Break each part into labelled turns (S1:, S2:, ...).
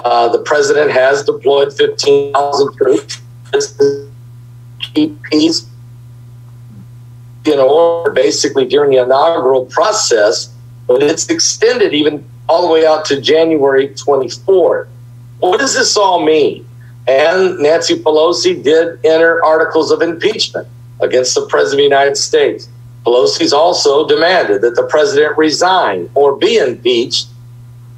S1: The president has deployed 15,000 troops to keep peace in order, basically during the inaugural process, but it's extended even all the way out to January 24th. What does this all mean? And Nancy Pelosi did enter articles of impeachment against the president of the United States. Pelosi's also demanded that the president resign or be impeached,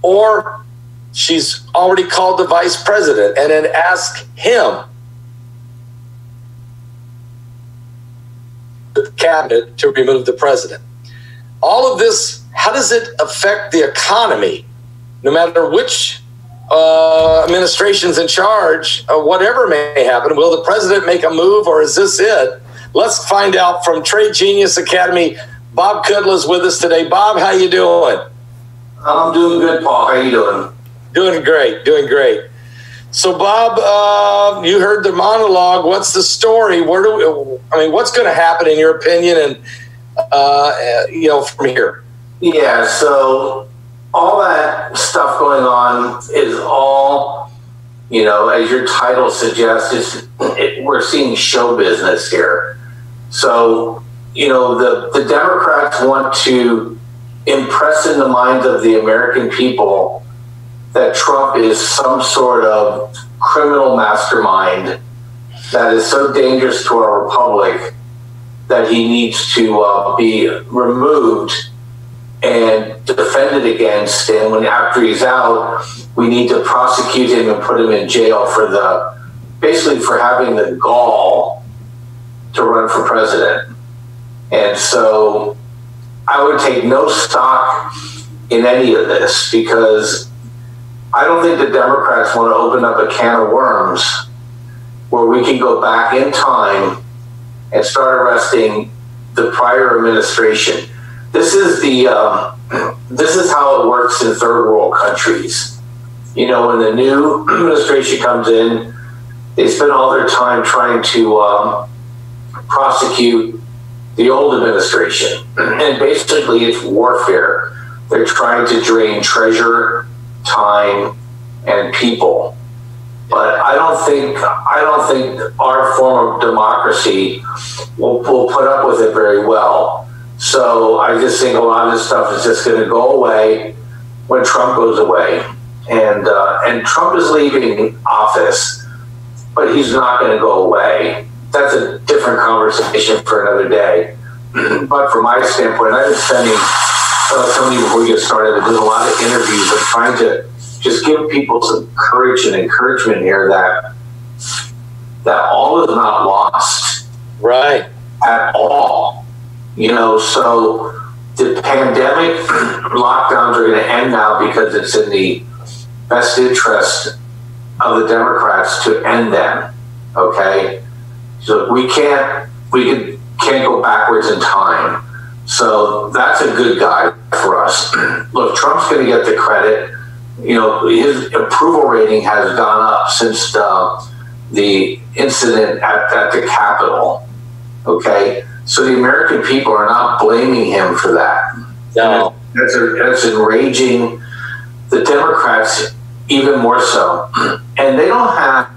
S1: or she's already called the vice president and then asked him, the cabinet, to remove the president. All of this, how does it affect the economy? No matter which administration's in charge, whatever may happen, will the president make a move, or is this it? Let's find out from Tradegenius Academy. Bob Cuddler's with us today. Bob, how you doing?
S2: I'm doing good, Paul. How you doing?
S1: Doing great, doing great. So, Bob, you heard the monologue. What's the story? What's going to happen in your opinion, and from here?
S2: Yeah. So all that stuff going on is all, as your title suggests, we're seeing show business here. So, the Democrats want to impress in the minds of the American people that Trump is some sort of criminal mastermind that is so dangerous to our republic that he needs to be removed and defended against. And after he's out, we need to prosecute him and put him in jail for basically for having the gall to run for president. And so I would take no stock in any of this, because I don't think the Democrats want to open up a can of worms where we can go back in time and start arresting the prior administration. This is how it works in third world countries. When the new administration comes in, they spend all their time trying to prosecute the old administration. And basically it's warfare. They're trying to drain treasure, time, and people. But I don't think our form of democracy will put up with it very well. So I just think a lot of this stuff is just going to go away when Trump goes away. And Trump is leaving office, but he's not going to go away. That's a different conversation for another day. But from my standpoint, I've been spending, telling you before we get started, I've been doing a lot of interviews and trying to just give people some courage and encouragement here that all is not lost.
S1: Right.
S2: At all. So the pandemic lockdowns are going to end now because it's in the best interest of the Democrats to end them. Okay? So we can't go backwards in time. So that's a good guy for us. Look, Trump's going to get the credit. His approval rating has gone up since the incident at the Capitol. Okay, so the American people are not blaming him for that.
S1: No,
S2: that's enraging the Democrats even more so. And they don't have,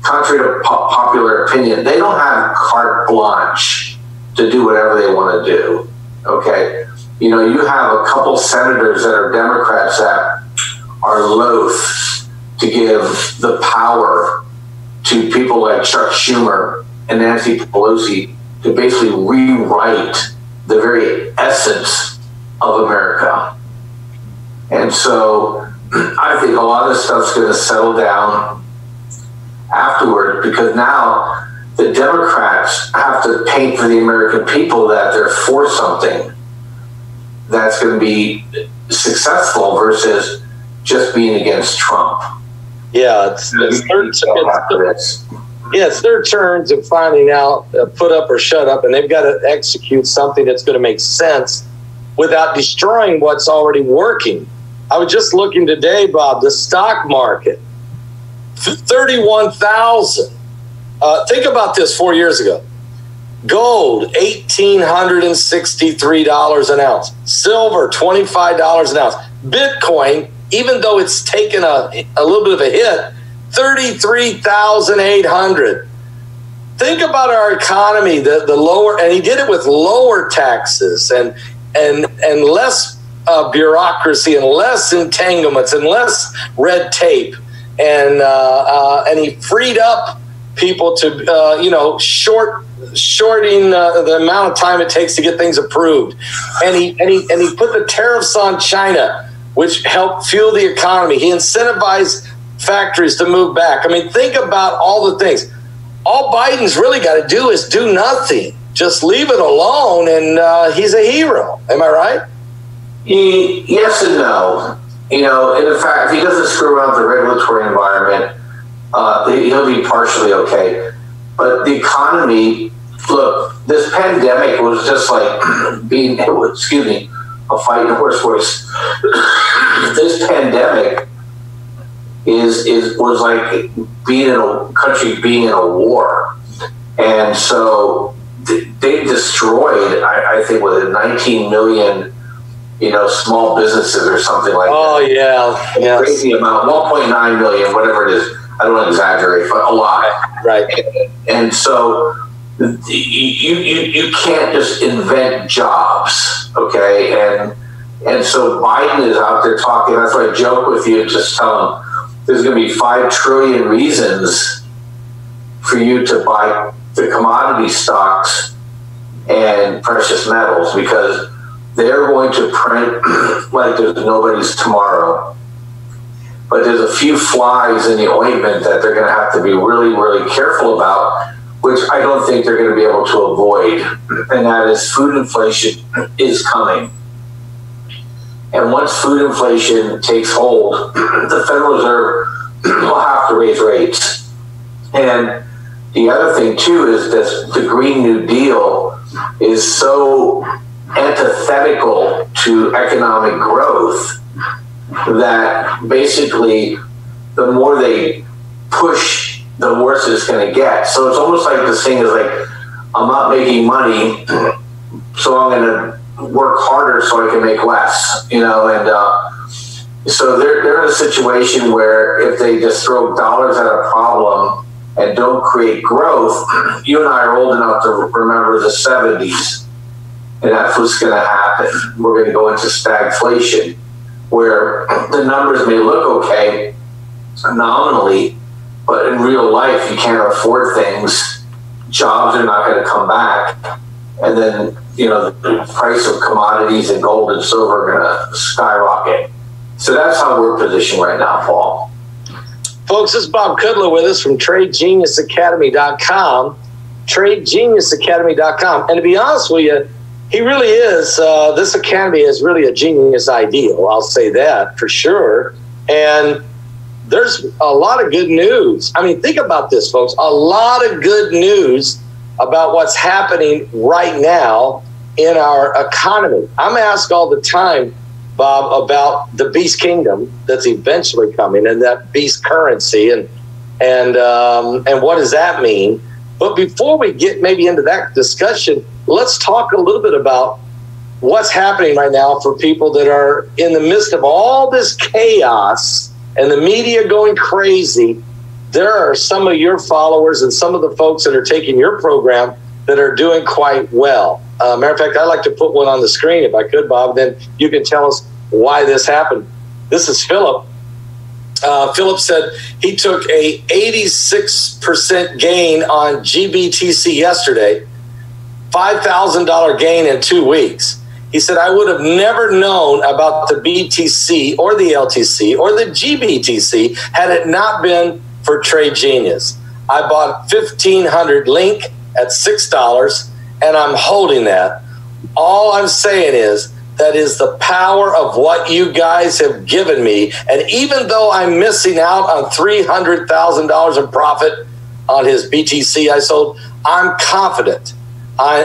S2: contrary to popular opinion, they don't have carte blanche to do whatever they want to do. Okay, you have a couple senators that are Democrats that are loath to give the power to people like Chuck Schumer and Nancy Pelosi to basically rewrite the very essence of America. And so I think a lot of this stuff's going to settle down afterward, because now the Democrats have to paint for the American people that they're for something that's going to be successful versus just being against Trump.
S1: Yeah, it's their turns of finding out put up or shut up, and they've got to execute something that's going to make sense without destroying what's already working. I was just looking today, Bob, the stock market, 31,000. Think about this 4 years ago. Gold, $1,863 an ounce. Silver, $25 an ounce. Bitcoin, even though it's taken a little bit of a hit, 33,800. Think about our economy, the lower, and he did it with lower taxes and less bureaucracy and less entanglements and less red tape, and he freed up people to shorting the amount of time it takes to get things approved, and he put the tariffs on China, which helped fuel the economy. He incentivized factories to move back. I mean, think about all the things. All Biden's really got to do is do nothing. Just leave it alone, and he's a hero. Am I right?
S2: Yes and no. In fact, if he doesn't screw around the regulatory environment, he'll be partially okay. But the economy, look, this pandemic was just like being, excuse me, I'm fighting a hoarse voice. This pandemic was like being in a country being in a war. And so they destroyed, I think, with 19 million, small businesses or something like that.
S1: Oh, yeah. Yes.
S2: Crazy amount, 1.9 million, whatever it is. I don't want to exaggerate, but a lot.
S1: Right.
S2: And so you can't just invent jobs, okay? And so Biden is out there talking. That's why I joke with you, just tell him there's going to be 5 trillion reasons for you to buy the commodity stocks and precious metals, because they're going to print like there's nobody's tomorrow. But there's a few flies in the ointment that they're going to have to be really, really careful about, which I don't think they're going to be able to avoid. And that is food inflation is coming. And once food inflation takes hold, the Federal Reserve will have to raise rates. And the other thing, too, is that the Green New Deal is so antithetical to economic growth that basically the more they push, the worse it's going to get. So it's almost like this thing is like, I'm not making money, so I'm going to work harder so I can make less, and so they're in a situation where if they just throw dollars at a problem and don't create growth, you and I are old enough to remember the 70s, and that's what's going to happen. We're going to go into stagflation, where the numbers may look okay nominally, but in real life, you can't afford things. Jobs are not going to come back. And then, the price of commodities and gold and silver are going to skyrocket. So that's how we're positioned right now, Paul.
S1: Folks, this is Bob Cuddler with us from Tradegeniusacademy.com. Tradegeniusacademy.com. And to be honest with you, he really is. This academy is really a genius ideal. I'll say that for sure. And there's a lot of good news. I mean, think about this, folks. A lot of good news about what's happening right now in our economy. I'm asked all the time, Bob, about the beast kingdom that's eventually coming, and that beast currency, and what does that mean? But before we get maybe into that discussion, let's talk a little bit about what's happening right now for people that are in the midst of all this chaos and the media going crazy. There are some of your followers and some of the folks that are taking your program that are doing quite well. Matter of fact, I'd like to put one on the screen if I could, Bob. Then you can tell us why this happened. This is Philip. Philip said he took a 86% gain on GBTC yesterday, $5,000 gain in 2 weeks. He said, I would have never known about the BTC or the LTC or the GBTC had it not been for Trade Genius. I bought 1,500 Link at $6, and I'm holding that. All I'm saying is that is the power of what you guys have given me. And even though I'm missing out on $300,000 in profit on his BTC I sold, I'm confident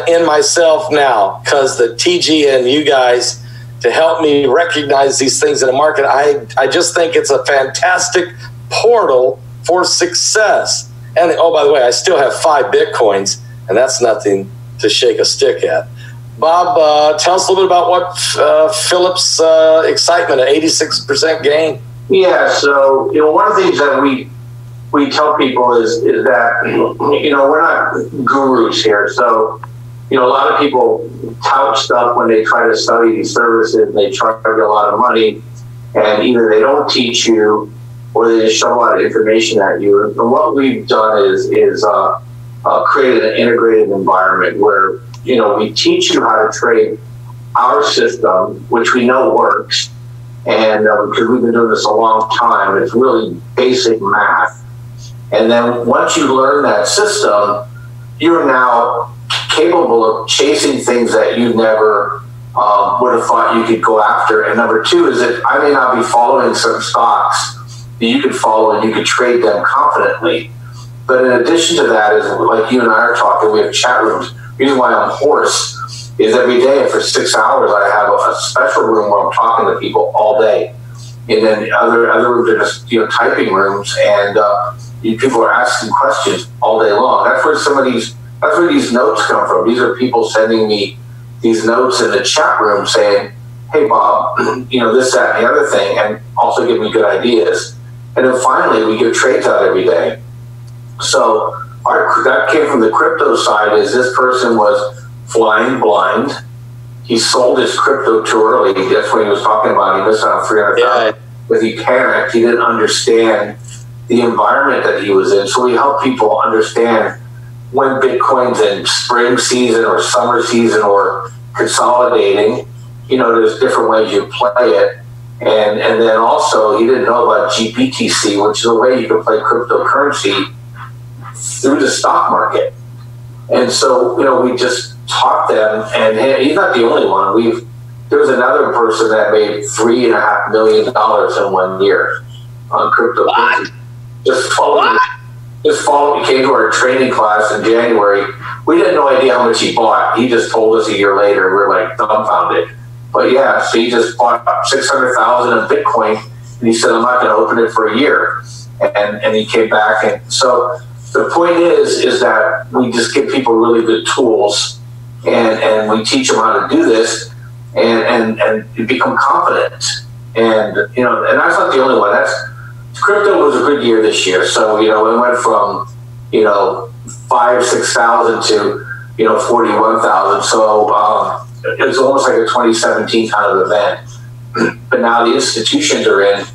S1: in myself now because the TG and you guys to help me recognize these things in the market. I just think it's a fantastic portal for success. And oh, by the way, I still have 5 Bitcoins, and that's nothing to shake a stick at. Bob, tell us a little bit about what Philip's excitement, an 86% gain.
S2: Yeah, so one of the things that we tell people is that we're not gurus here. So a lot of people tout stuff when they try to study these services. They charge a lot of money, and either they don't teach you or they just shove a lot of information at you. And what we've done is created an integrated environment where we teach you how to trade our system, which we know works. And because we've been doing this a long time, it's really basic math. And then once you learn that system, you're now capable of chasing things that you never would have thought you could go after. And number two is that I may not be following certain stocks that you could follow and you could trade them confidently. But in addition to that, is like you and I are talking, we have chat rooms. The reason why I'm hoarse is every day for 6 hours I have a special room where I'm talking to people all day, and then other rooms are just typing rooms, and people are asking questions all day long. That's where these notes come from. These are people sending me these notes in the chat room saying, "Hey Bob, this, that, and the other thing," and also give me good ideas. And then finally, we give trades out every day. So that came from the crypto side. Is this person was flying blind. He sold his crypto too early. That's what he was talking about. He missed out on 300,000. But he panicked. He didn't understand the environment that he was in. So we help people understand when Bitcoin's in spring season or summer season or consolidating. There's different ways you play it. And then also, he didn't know about GPTC, which is a way you can play cryptocurrency through the stock market. And so, we just taught them, and he's not the only one. There was another person that made $3.5 million in 1 year on cryptocurrency. Just followed. He came to our training class in January. We had no idea how much he bought. He just told us a year later. We're like dumbfounded. But yeah, so he just bought 600,000 in Bitcoin, and he said, "I'm not going to open it for a year." And he came back, and so. The point is that we just give people really good tools, and we teach them how to do this, and become confident. And and that's not the only one. Crypto was a good year this year. So it went from 5,000-6,000 to 41,000. So it was almost like a 2017 kind of event. But now the institutions are in.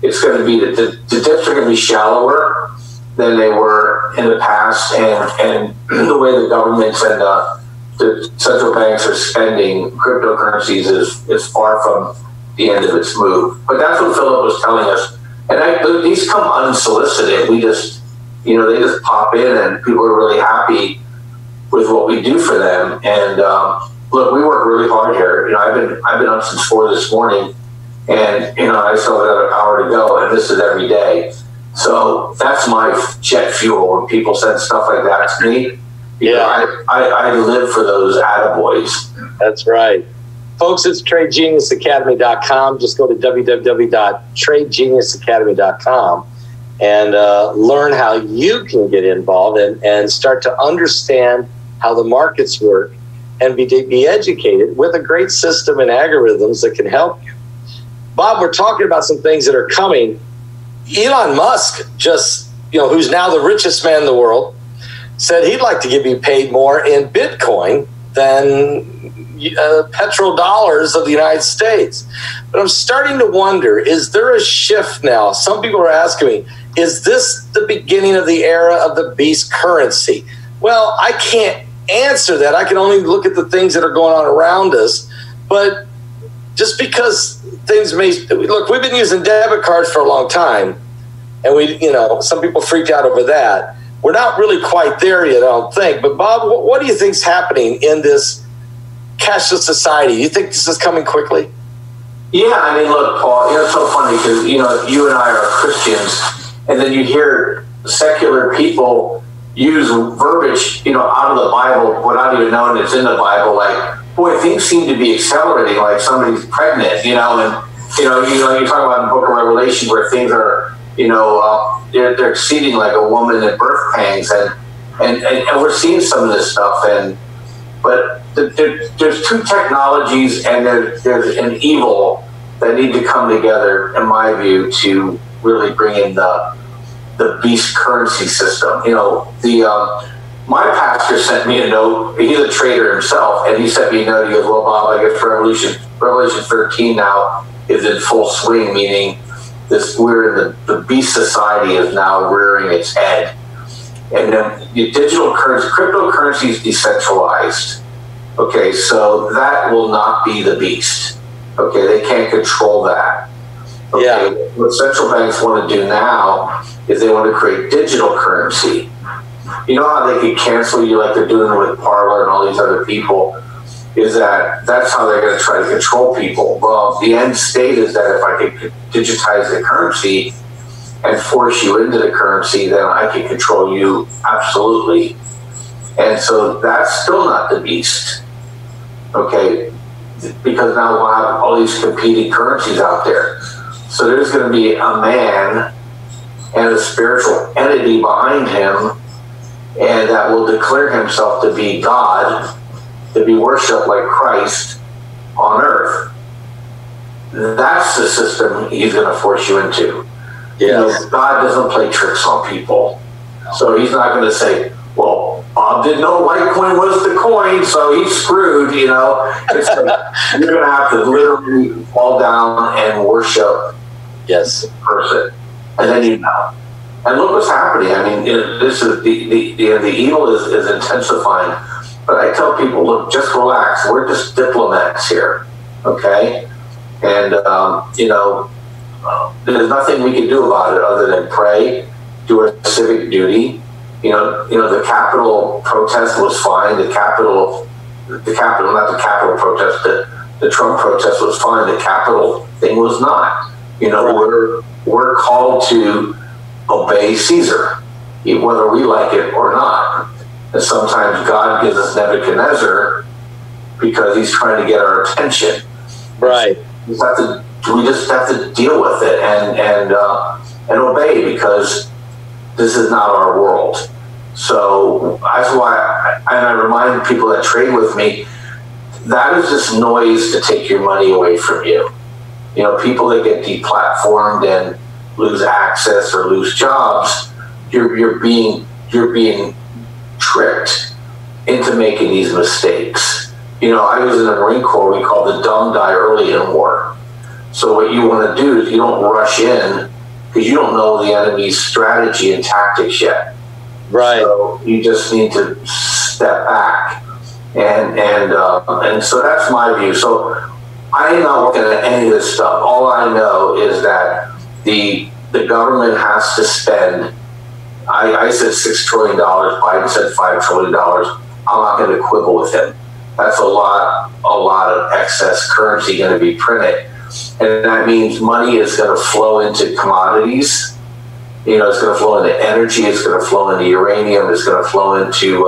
S2: It's going to be the dips are going to be shallower than they were in the past, and the way the governments and the central banks are spending cryptocurrencies is far from the end of its move. But that's what Philip was telling us. And these come unsolicited. We just, they just pop in, and people are really happy with what we do for them. And look, we work really hard here. I've been up since 4 this morning, and I still have another hour to go, and this is every day. So that's my jet fuel when people send stuff like that to me. I live for those attaboys.
S1: That's right. Folks, it's TradeGeniusAcademy.com. Just go to www.TradeGeniusAcademy.com and learn how you can get involved and start to understand how the markets work and be educated with a great system and algorithms that can help you. Bob, we're talking about some things that are coming. Elon Musk just, who's now the richest man in the world, said he'd like to be paid more in Bitcoin than petrodollars of the United States. But I'm starting to wonder, is there a shift now? Some people are asking me, is this the beginning of the era of the beast currency? Well, I can't answer that. I can only look at the things that are going on around us. But just because things look, we've been using debit cards for a long time, and some people freaked out over that. We're not really quite there yet, I don't think. But Bob, what do you think's happening in this cashless society? You think this is coming quickly?
S2: Yeah, look, Paul, it's so funny because, you and I are Christians, and then you hear secular people use verbiage, out of the Bible without even knowing it's in the Bible. Like, boy, things seem to be accelerating, like somebody's pregnant, and, you talk about in the book of Revelation where things are, they're exceeding like a woman in birth pangs, and we're seeing some of this stuff, but there's two technologies, and there's an evil that need to come together, in my view, to really bring in the beast currency system. You know, my pastor sent me a note. He's a trader himself, and he sent me a note. He goes, "Well, Bob, I guess Revelation 13 now is in full swing, meaning we're in the beast society is now rearing its head, and then the digital currency, cryptocurrency is decentralized. Okay, so that will not be the beast. Okay, they can't control that. Okay,
S1: Yeah.
S2: What central banks want to do now is they want to create digital currency. You know how they could cancel you like they're doing with Parler and all these other people? That's how they're going to try to control people. Well, the end state is that if I could digitize the currency and force you into the currency, then I can control you absolutely. And so that's still not the beast. Okay, because now we'll have all these competing currencies out there. So there's going to be a man and a spiritual entity behind him, and that will declare himself to be God, to be worshipped like Christ on earth. That's the system he's going to force you into.
S1: Yes.
S2: You know, God doesn't play tricks on people. So he's not going to say, well, Bob didn't know Litecoin was the coin, so he's screwed, you know. It's like, you're going to have to literally fall down and worship
S1: Yes.
S2: person. And then you know. And look what's happening. I mean, this is the evil is intensifying. But I tell people, look, just relax. We're just diplomats here, okay? And you know, there's nothing we can do about it other than pray, do our civic duty. You know, the Capitol protest was fine. The Capitol, not the Capitol protest. The Trump protest was fine. The Capitol thing was not. You know,
S1: right.
S2: we're called to obey Caesar, whether we like it or not. And sometimes God gives us Nebuchadnezzar because he's trying to get our attention.
S1: Right.
S2: We just have to deal with it and obey, because this is not our world. So that's why I remind people that trade with me, that is just noise to take your money away from you. You know, people that get deplatformed and lose access or lose jobs, you're being tricked into making these mistakes. You know, I was in the Marine Corps. We call the dumb die early in war. So what you want to do is you don't rush in because you don't know the enemy's strategy and tactics yet.
S1: Right.
S2: So you just need to step back, and so that's my view. So I am not looking at any of this stuff. All I know is that the government has to spend. I said $6 trillion. Biden said $5 trillion. I'm not going to quibble with him. That's a lot of excess currency going to be printed, and that means money is going to flow into commodities. You know, it's going to flow into energy. It's going to flow into uranium. It's going to flow into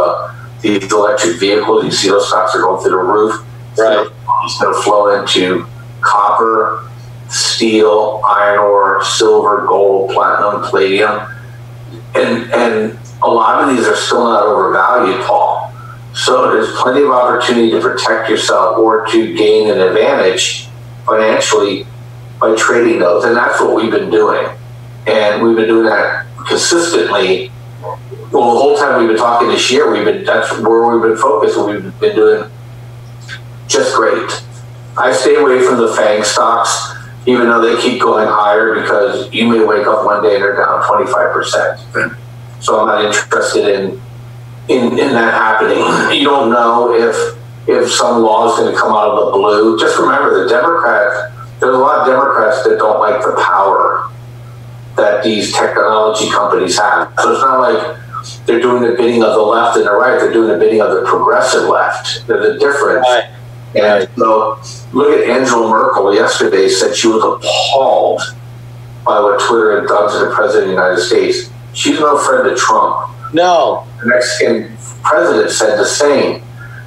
S2: these electric vehicles. You see those stocks are going through the roof.
S1: Right.
S2: It's going to flow into copper, steel, iron ore, silver, gold, platinum, palladium. And a lot of these are still not overvalued, Paul. So there's plenty of opportunity to protect yourself or to gain an advantage financially by trading those. And that's what we've been doing. And we've been doing that consistently. Well, the whole time we've been talking this year, that's where we've been focused, and we've been doing just great. I stay away from the FANG stocks, even though they keep going higher, because you may wake up one day and they're down 25%. So I'm not interested in that happening. You don't know if some law is going to come out of the blue. Just remember, there's a lot of Democrats that don't like the power that these technology companies have. So it's not like they're doing the bidding of the left and the right. They're doing the bidding of the progressive left. They're the difference.
S1: Right.
S2: And so look at Angela Merkel yesterday, said she was appalled by what Twitter had done to the president of the United States. She's no friend of Trump.
S1: No.
S2: The Mexican president said the same.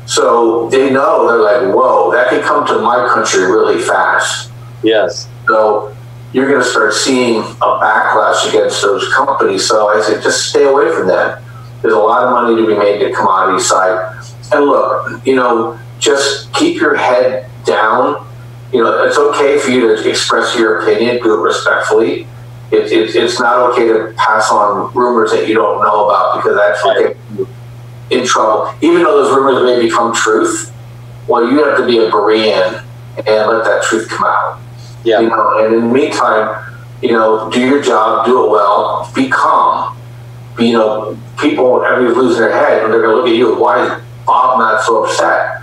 S2: So they know, they're like, whoa, that could come to my country really fast.
S1: Yes.
S2: So you're going to start seeing a backlash against those companies. So I say, just stay away from that. There's a lot of money to be made in the commodity side. And look, you know, just keep your head down You know, it's okay for you to express your opinion, do it respectfully. It's not okay to pass on rumors that you don't know about, because that's what gets you in trouble. Even though those rumors may become truth, well, you have to be a Berean and let that truth come out.
S1: Yeah.
S2: You know, and in the meantime, you know, do your job, do it well, be calm. You know, people, everybody's losing their head, and they're going to look at you. Why is Bob not so upset?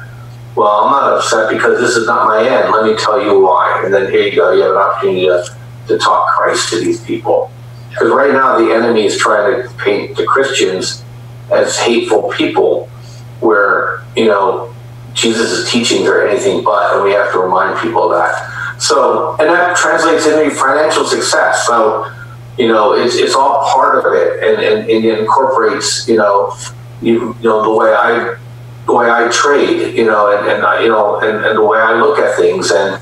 S2: Well, I'm not upset because this is not my end. Let me tell you why. And then here you go. You have an opportunity to talk Christ to these people. Because right now the enemy is trying to paint the Christians as hateful people, where, you know, Jesus' teachings are anything but, and we have to remind people of that. So, and that translates into financial success. So, you know, it's all part of it, and it incorporates, you know, the way I trade, you know, and the way I look at things, and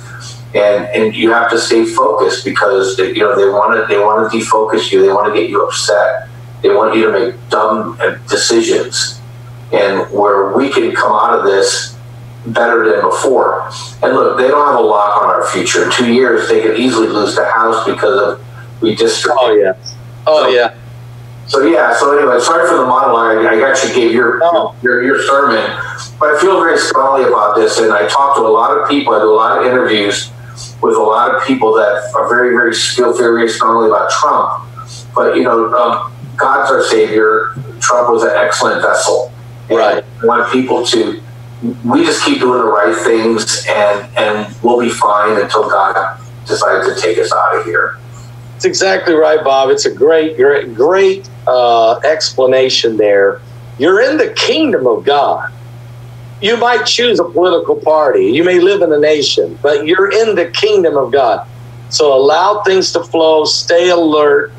S2: you have to stay focused, because you know they want to defocus you. They want to get you upset. They want you to make dumb decisions, and where we can come out of this better than before. And look, they don't have a lock on our future. In 2 years, they could easily lose the house because of redistricting.
S1: Oh yeah. Oh yeah.
S2: So yeah. So anyway, sorry for the monologue. I actually gave your sermon, but I feel very strongly about this, and I talk to a lot of people. I do a lot of interviews with a lot of people that are very, very skilled, very strongly about Trump. But you know, God's our savior. Trump was an excellent vessel. And
S1: right.
S2: I want people to. We just keep doing the right things, and we'll be fine until God decides to take us out of here.
S1: That's exactly right, Bob. It's a great explanation there. You're in the kingdom of God. You might choose a political party. You may live in a nation, but you're in the kingdom of God. So allow things to flow, stay alert,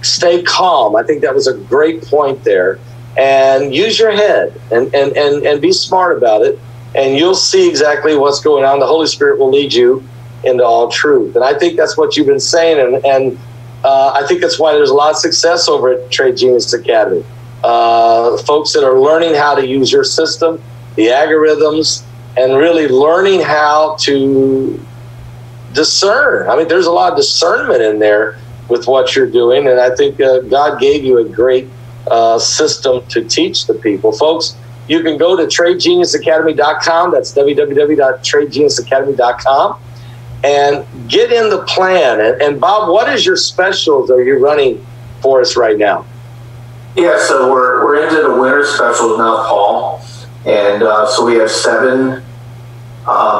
S1: stay calm. I think that was a great point there. And use your head and be smart about it. And you'll see exactly what's going on. The Holy Spirit will lead you into all truth. And I think that's what you've been saying. And I think that's why there's a lot of success over at Tradegenius Academy. Folks that are learning how to use your system, the algorithms, and really learning how to discern. I mean, there's a lot of discernment in there with what you're doing. And I think God gave you a great system to teach the people. Folks, you can go to tradegeniusacademy.com. That's www.tradegeniusacademy.com, and get in the plan. And Bob, what is your specials are you running for us right now?
S2: Yeah, so we're into the winter specials now, Paul. And so we have 7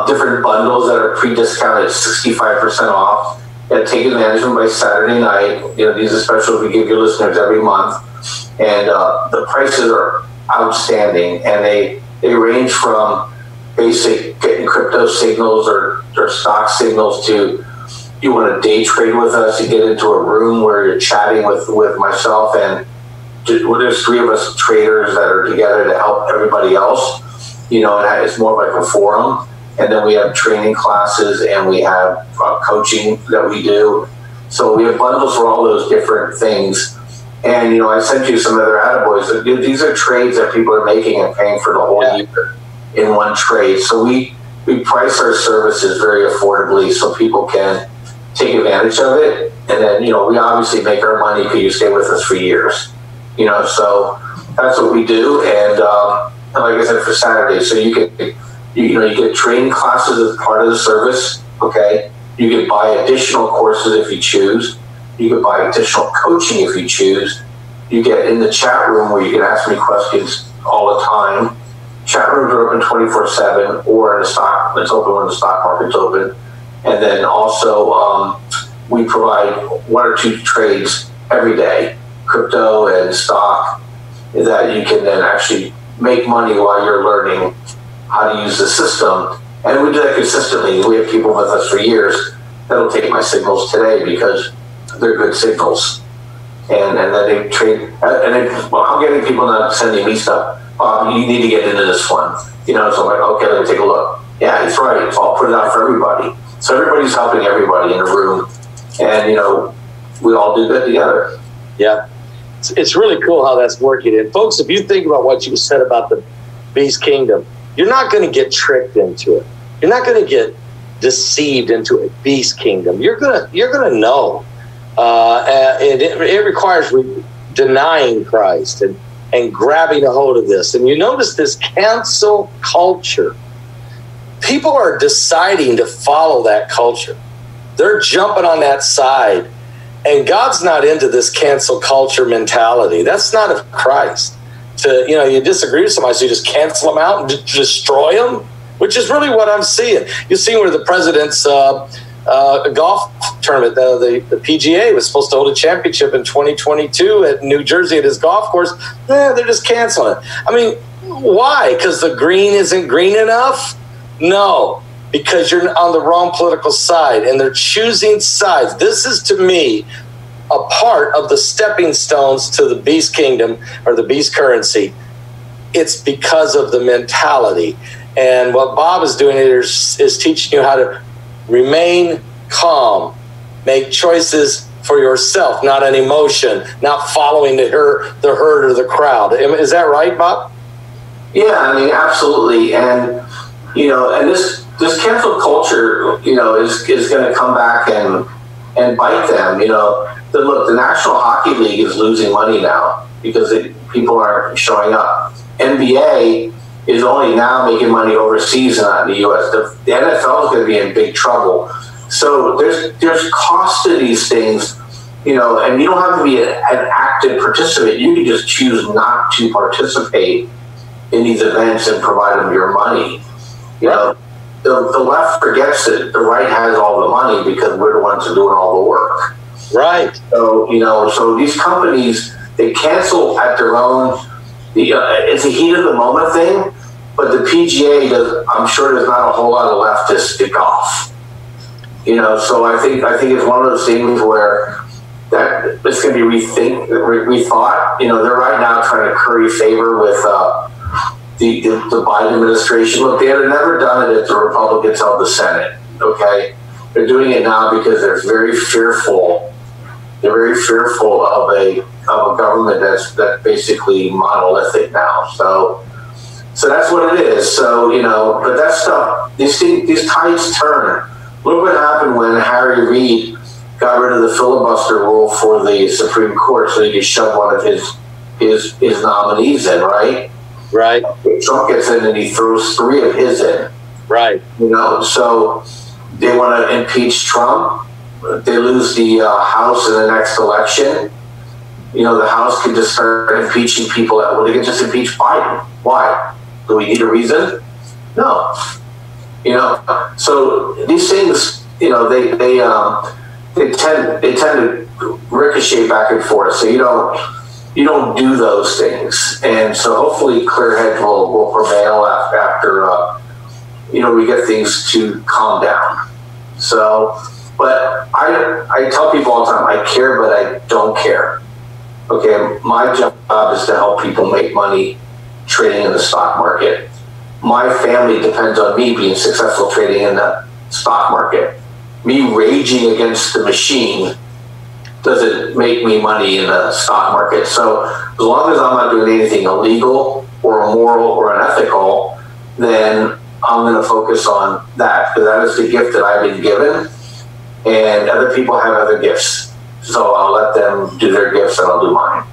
S2: different bundles that are pre-discounted, 65% off. And take advantage of them by Saturday night. You know, these are specials we give your listeners every month. And the prices are outstanding, and they range from basic getting crypto signals or stock signals to you want to day trade with us. You get into a room where you're chatting with myself, and there's 3 of us traders that are together to help everybody else. You know, and it's more like a forum. And then we have training classes, and we have coaching that we do. So we have bundles for all those different things. And, you know, I sent you some other attaboys. These are trades that people are making and paying for the whole year in one trade. So we price our services very affordably so people can take advantage of it. And then, you know, we obviously make our money because you stay with us for years. You know, so that's what we do. And like I said, for Saturday, so you get training classes as part of the service, okay? You can buy additional courses if you choose. You can buy additional coaching if you choose. You get in the chat room where you can ask me questions all the time. Chat rooms are open 24/7, or in the stock, it's open when the stock market's open. And then also we provide 1 or 2 trades every day, crypto and stock, that you can then actually make money while you're learning how to use the system. And we do that consistently. We have people with us for years that'll take my signals today because they're good signals. And then they trade. I'm getting people now sending me stuff. You need to get into this one. You know, so I'm like, okay, let me take a look. Yeah, it's right. So I'll put it out for everybody. So everybody's helping everybody in the room. And, you know, we all do good together.
S1: Yeah. It's really cool how that's working. And folks, if you think about what you said about the Beast Kingdom, you're not going to get tricked into it. You're not going to get deceived into a beast kingdom, you're gonna know. It requires denying Christ and grabbing a hold of this. And you notice this cancel culture. People are deciding to follow that culture. They're jumping on that side. And God's not into this cancel culture mentality. That's not of Christ. You disagree with somebody, so you just cancel them out and destroy them, which is really what I'm seeing. You see where the president's golf tournament, the PGA was supposed to hold a championship in 2022 at New Jersey at his golf course. They're just canceling it. I mean, why? Because the green isn't green enough? No, because you're on the wrong political side, and they're choosing sides. This is, to me, a part of the stepping stones to the beast kingdom or the beast currency. It's because of the mentality. And what Bob is doing is teaching you how to remain calm, make choices for yourself, not an emotion, not following the herd or the crowd. Is that right, Bob?
S2: Yeah, I mean, absolutely. And, and this cancel culture, is going to come back and bite them. The National Hockey League is losing money now because people aren't showing up. NBA is only now making money overseas and not in the U.S. The NFL is going to be in big trouble. So there's cost to these things, and you don't have to be an active participant. You can just choose not to participate in these events and provide them your money. The left forgets that the right has all the money because we're the ones who are doing all the work.
S1: Right.
S2: So, so these companies, they cancel at their own. It's a heat of the moment thing, but the PGA I'm sure there's not a whole lot of leftists to golf. So I think it's one of those things where that it's going to be rethought. They're right now trying to curry favor with the Biden administration. Look, they had never done it if the Republicans held the Senate. Okay, they're doing it now because they're very fearful. They're very fearful of a government that's basically monolithic now. So that's what it is. So but that stuff, these tides turn. Look what happened when Harry Reid got rid of the filibuster rule for the Supreme Court, so he could shove one of his nominees in, right?
S1: Right.
S2: Trump gets in and he throws 3 of his in.
S1: Right.
S2: So they want to impeach Trump. They lose the House in the next election. The House can just start impeaching people. They can just impeach Biden. Why? Do we need a reason? No. So these things, they tend to ricochet back and forth. So you don't do those things. And so hopefully clear heads will prevail after we get things to calm down. So, but I tell people all the time, I care, but I don't care. Okay, my job is to help people make money trading in the stock market. My family depends on me being successful trading in the stock market. Me raging against the machine doesn't make me money in the stock market. So as long as I'm not doing anything illegal or immoral or unethical, then I'm going to focus on that, because that is the gift that I've been given, and other people have other gifts. So I'll let them do their gifts and I'll do mine.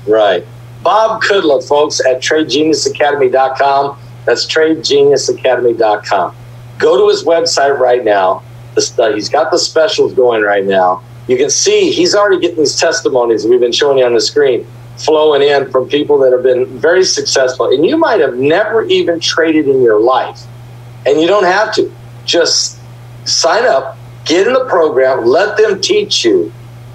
S2: Right.
S1: Bob Cuddler, folks, at Tradegeniusacademy.com. That's Tradegeniusacademy.com. Go to his website right now. He's got the specials going right now. You can see he's already getting these testimonies we've been showing you on the screen flowing in from people that have been very successful. And you might have never even traded in your life. And you don't have to. Just sign up, get in the program, let them teach you,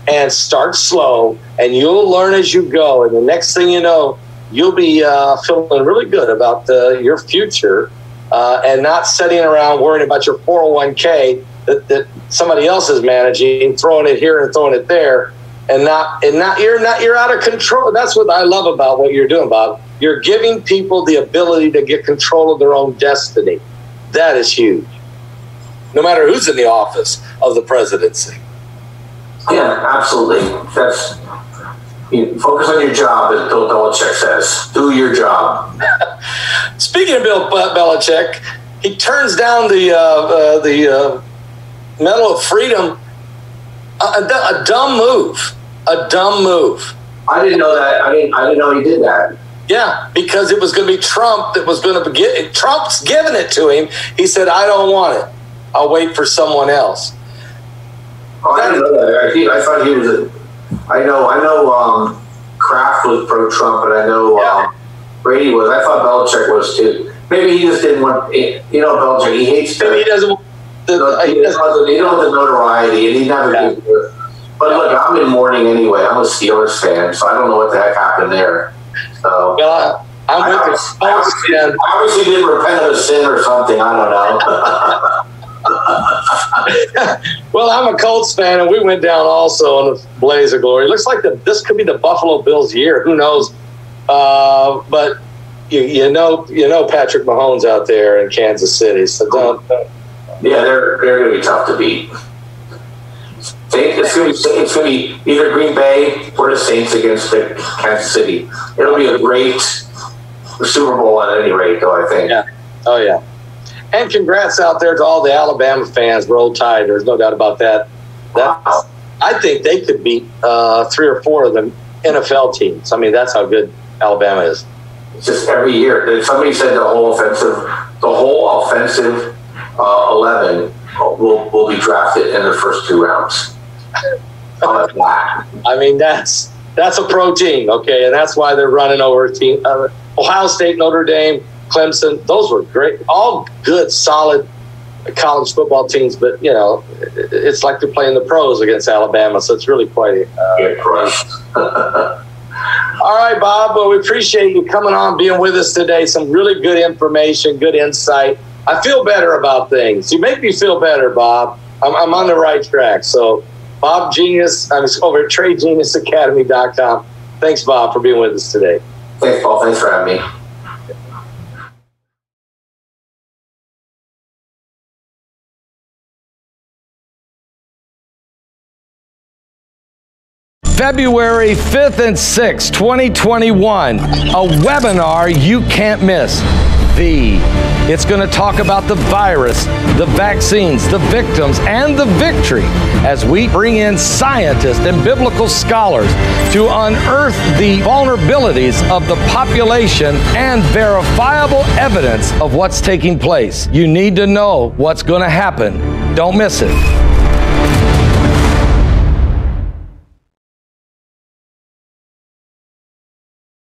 S1: and start slow, and you'll learn as you go. And the next thing you know, you'll be feeling really good about your future and not sitting around worrying about your 401k that somebody else is managing, throwing it here and throwing it there, and you're out of control. That's what I love about what you're doing, Bob. You're giving people the ability to get control of their own destiny. That is huge. No matter who's in the office of the presidency.
S2: Yeah, absolutely. That's focus on your job, as Bill Belichick says. Do your job.
S1: Speaking of Bill Belichick, he turns down the Medal of Freedom. A dumb move. A dumb move.
S2: I didn't know that. I didn't know he did that.
S1: Yeah, because it was going to be Trump that was going to get it. Trump's giving it to him. He said, I don't want it. I'll wait for someone else.
S2: Oh, I didn't know that. I thought he was I know Kraft was pro-Trump, and I know Brady was. I thought Belichick was too. Maybe he just didn't want, Belichick, he hates the, he doesn't want the notoriety, and he never did. But look, I'm in mourning anyway. I'm a Steelers fan, so I don't know what the heck happened there. So,
S1: well, I'm with the Colts fan.
S2: Obviously didn't repent of a sin or something. I don't know.
S1: Well, I'm a Colts fan, and we went down also in a blaze of glory. It looks like this could be the Buffalo Bills' year. Who knows? But you know Patrick Mahomes out there in Kansas City, so don't.
S2: Yeah, they're going to be tough to beat. It's going to be either Green Bay or the Saints against Kansas City. It'll be a great Super Bowl at any rate, though, I think.
S1: Yeah. Oh, yeah. And congrats out there to all the Alabama fans. Roll Tide. There's no doubt about that.
S2: Wow.
S1: I think they could beat 3 or 4 of the NFL teams. I mean, that's how good Alabama is.
S2: It's just every year. Somebody said the whole offensive 11 will be drafted in the first 2 rounds.
S1: I mean, that's a pro team, okay, and that's why they're running over a team. Ohio State, Notre Dame, Clemson, those were great, all good, solid college football teams. But it's like they're playing the pros against Alabama, so it's really quite
S2: crushed.
S1: All right, Bob. Well, we appreciate you coming on, being with us today. Some really good information, good insight. I feel better about things. You make me feel better, Bob. I'm on the right track. So, Bob Genius, I'm over at Tradegeniusacademy.com. Thanks, Bob, for being with us today.
S2: Thanks, Paul. Thanks for having me.
S3: February 5th and 6th, 2021, a webinar you can't miss. It's going to talk about the virus, the vaccines, the victims, and the victory as we bring in scientists and biblical scholars to unearth the vulnerabilities of the population and verifiable evidence of what's taking place. You need to know what's going to happen. Don't miss it.